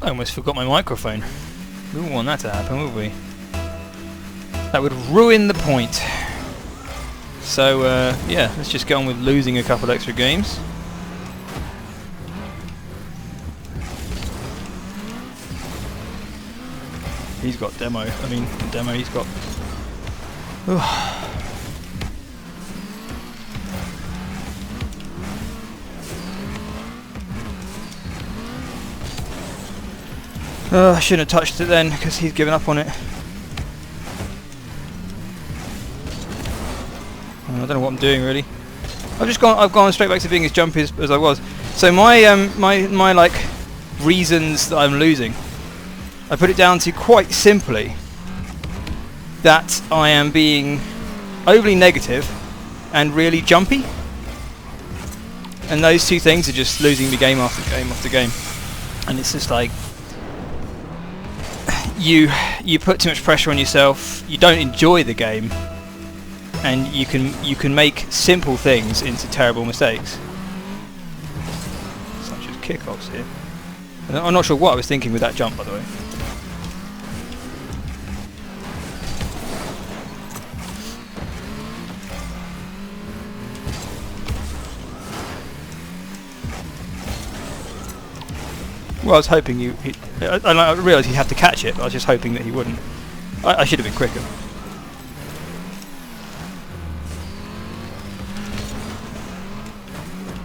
I almost forgot my microphone. We wouldn't want that to happen, would we? That would ruin the point. So, yeah, let's just go on with losing a couple extra games. He's got demo. I mean, demo, he's got... I shouldn't have touched it then, because he's given up on it. I don't know what I'm doing really. I've gone straight back to being as jumpy as I was. So my my like reasons that I'm losing, I put it down to quite simply that I am being overly negative and really jumpy, and those two things are just losing me game after game after game. And it's just like you put too much pressure on yourself, you don't enjoy the game, and you can make simple things into terrible mistakes, such as kickoffs here. I'm not sure what I was thinking with that jump, by the way. Well, I was hoping I realised he'd have to catch it, but I was just hoping that he wouldn't. I should have been quicker.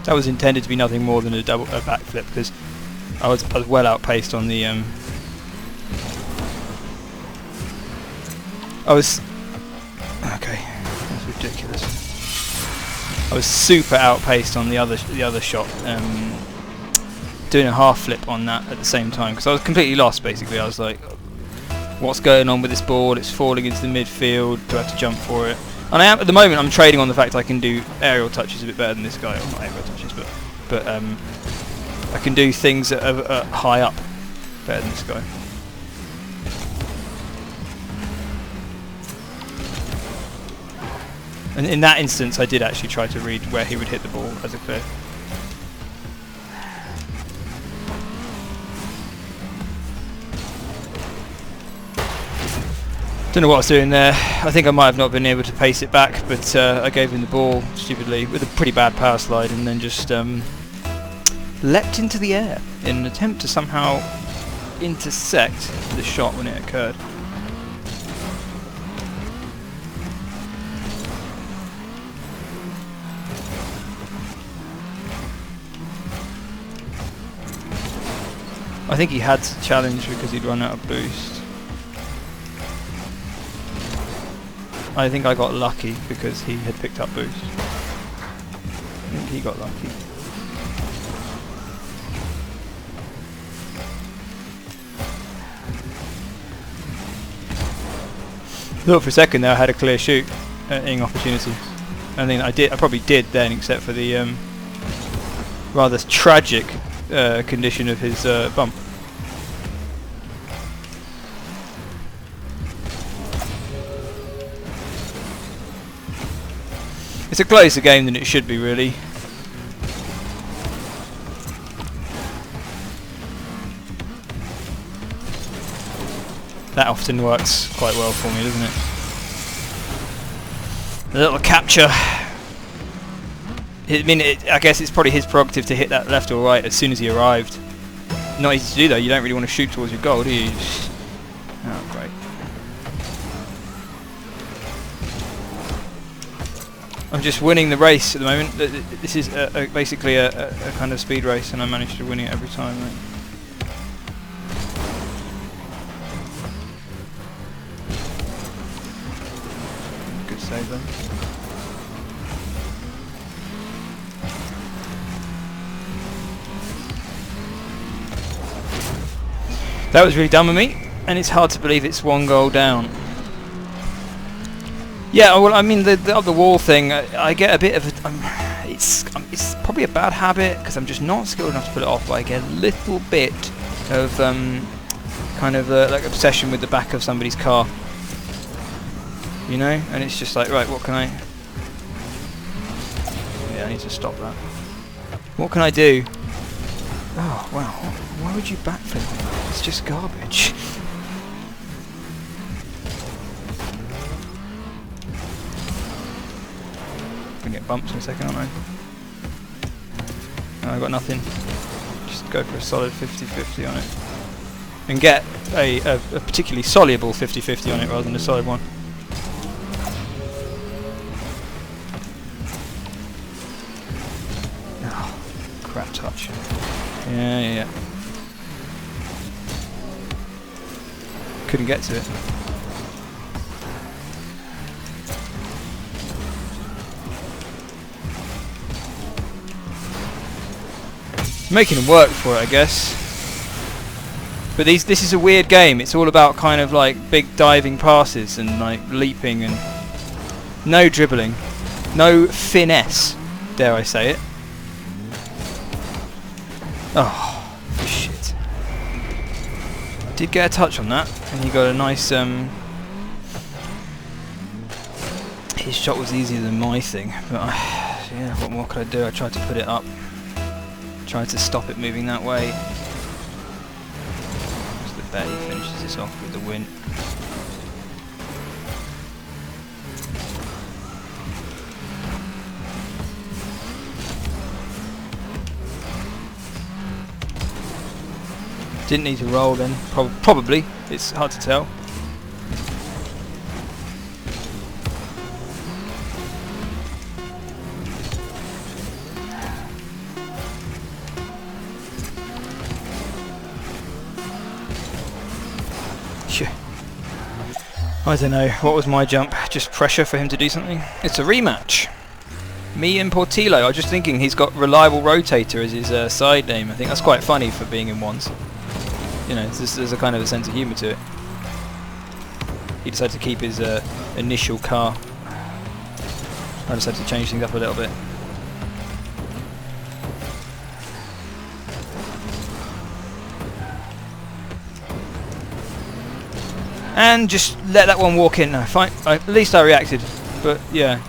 That was intended to be nothing more than a backflip, because I was well outpaced on the okay, that's ridiculous. I was super outpaced on the other shot, doing a half flip on that at the same time, because I was completely lost basically. I was like, what's going on with this ball? It's falling into the midfield. Do I have to jump for it? And at the moment I'm trading on the fact I can do aerial touches a bit better than this guy. Well, not aerial touches, but I can do things high up better than this guy. And in that instance I did actually try to read where he would hit the ball as a clear. Don't know what I was doing there. I think I might have not been able to pace it back, but I gave him the ball stupidly with a pretty bad power slide, and then just leapt into the air in an attempt to somehow intersect the shot when it occurred. I think he had to challenge because he'd run out of boost. I think I got lucky because he had picked up boost. I think he got lucky. Thought for a second there I had a clear shooting opportunity. I think I probably did then, except for the rather tragic condition of his bump. It's a closer game than it should be, really. That often works quite well for me, doesn't it? A little capture. I mean, I guess it's probably his prerogative to hit that left or right as soon as he arrived. Not easy to do though. You don't really want to shoot towards your goal, do you? Oh, great. I'm just winning the race at the moment. This is basically a kind of speed race, and I manage to win it every time. Right? Good save then. That was really dumb of me, and it's hard to believe it's one goal down. Yeah, well, I mean, the up the wall thing, I get a bit of a... it's probably a bad habit, because I'm just not skilled enough to pull it off, but I get a little bit of kind of like obsession with the back of somebody's car. You know? And it's just like, right, what can I... Yeah, I need to stop that. What can I do? Oh, wow. Why would you backflip? It's just garbage. Gonna get bumps in a second, aren't I? No, I got nothing. Just go for a solid 50-50 on it. And get a particularly soluble 50-50 on it rather than a solid one. Oh, crap touch. Yeah. Couldn't get to it. Making him work for it, I guess. But this is a weird game. It's all about kind of like big diving passes and like leaping and no dribbling, no finesse, dare I say it. Oh, shit. Did get a touch on that, and he got a nice his shot was easier than my thing, but yeah, what more could I do? I tried to put it up. Tried to stop it moving that way. Just the bet he finishes this off with the win. Didn't need to roll then. Probably. It's hard to tell. I don't know, what was my jump? Just pressure for him to do something? It's a rematch. Me and Portillo. I was just thinking he's got Reliable Rotator as his side name. I think that's quite funny for being in ones. You know, there's a kind of a sense of humour to it. He decided to keep his initial car. I decided to change things up a little bit. And just let that one walk in. No, fine. At least I reacted. But yeah.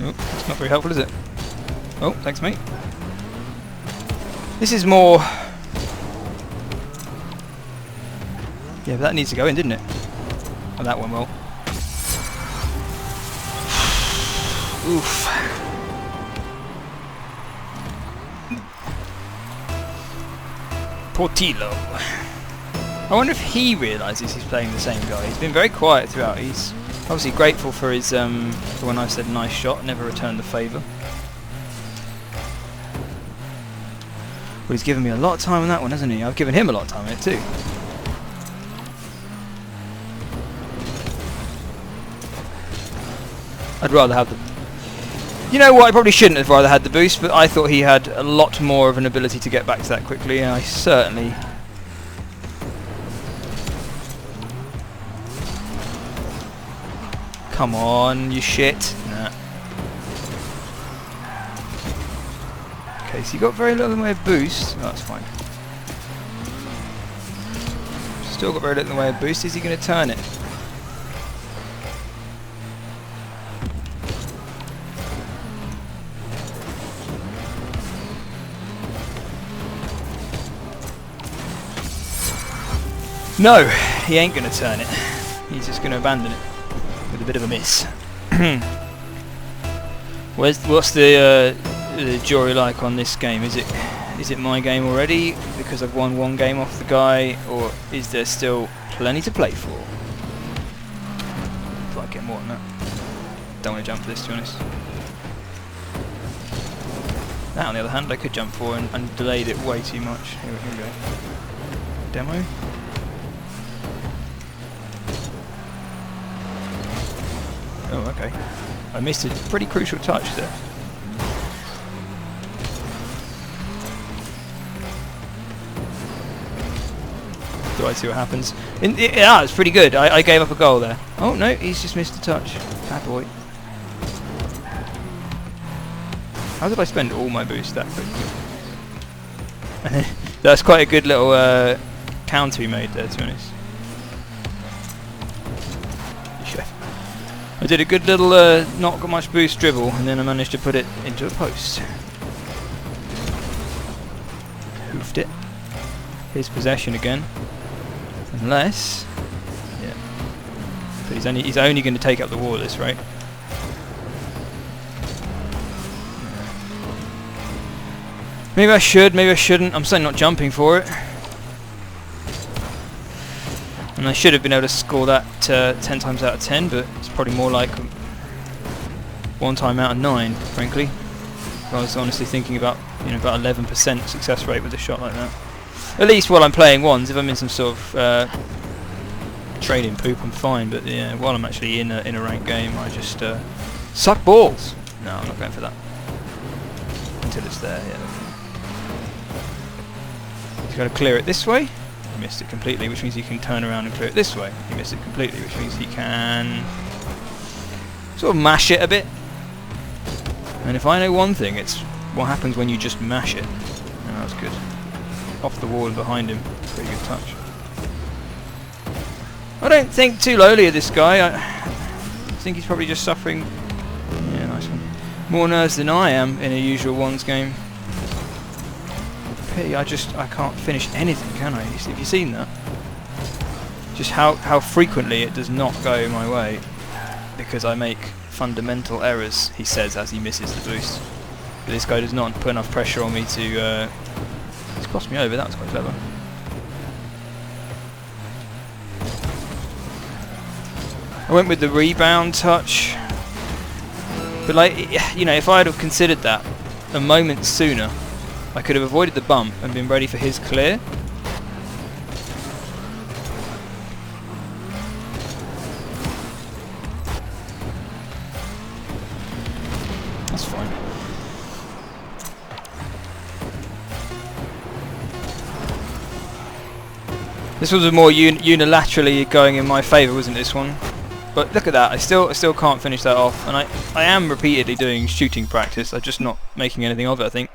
Oh, that's not very helpful, is it? Oh, thanks, mate. This is more. Yeah, but that needs to go in, didn't it? Oh, that one will. Oof. Portillo. I wonder if he realises he's playing the same guy. He's been very quiet throughout. He's obviously grateful for his for when I said nice shot, never returned the favour. Well, he's given me a lot of time on that one, hasn't he? I've given him a lot of time on it too. I'd rather have the... You know what, I probably shouldn't have rather had the boost, but I thought he had a lot more of an ability to get back to that quickly, and I certainly... Come on, you shit. Nah. Okay, so you got very little in the way of boost. Oh, that's fine. Still got very little in the way of boost. Is he going to turn it? No, he ain't going to turn it. He's just going to abandon it with a bit of a miss. What's the jury like on this game? Is it my game already because I've won one game off the guy, or is there still plenty to play for? I'd like to get more than that. Don't want to jump for this, to be honest. That, on the other hand, I could jump for and delayed it way too much. Here we go. Demo. Oh, okay. I missed a pretty crucial touch there. Do I see what happens? Yeah, it's pretty good. I gave up a goal there. Oh no, he's just missed a touch. Bad boy. How did I spend all my boost that quickly? That's quite a good little counter he made there, to be honest. I did a good little not got much boost dribble, and then I managed to put it into a post. Hoofed it. His possession again. Unless, yeah, but he's only going to take up the wall at this rate. Maybe I should, maybe I shouldn't. I'm certainly not jumping for it. And I should have been able to score that 10 times out of 10, but it's probably more like 1 time out of 9, frankly. I was honestly thinking about, about 11% success rate with a shot like that. At least while I'm playing ones. If I'm in some sort of training poop, I'm fine. But yeah, while I'm actually in a ranked game, I just suck balls. No, I'm not going for that until it's there. Yeah. He's got to clear it this way. He missed it completely, which means he can turn around and clear it this way. He missed it completely, which means he can sort of mash it a bit. And if I know one thing, it's what happens when you just mash it. And that was good. Off the wall and behind him. Pretty good touch. I don't think too lowly of this guy. I think he's probably just suffering. Yeah, nice one. More nerves than I am in a usual ones game. Pity, I can't finish anything, can I? Have you seen that? Just how frequently it does not go my way because I make fundamental errors, he says as he misses the boost. But this guy does not put enough pressure on me to... he's crossed me over, that was quite clever. I went with the rebound touch. But like, if I had have considered that a moment sooner, I could have avoided the bump and been ready for his clear. That's fine. This was a more unilaterally going in my favour, wasn't this one? But look at that, I still can't finish that off, and I am repeatedly doing shooting practice, I'm just not making anything of it, I think.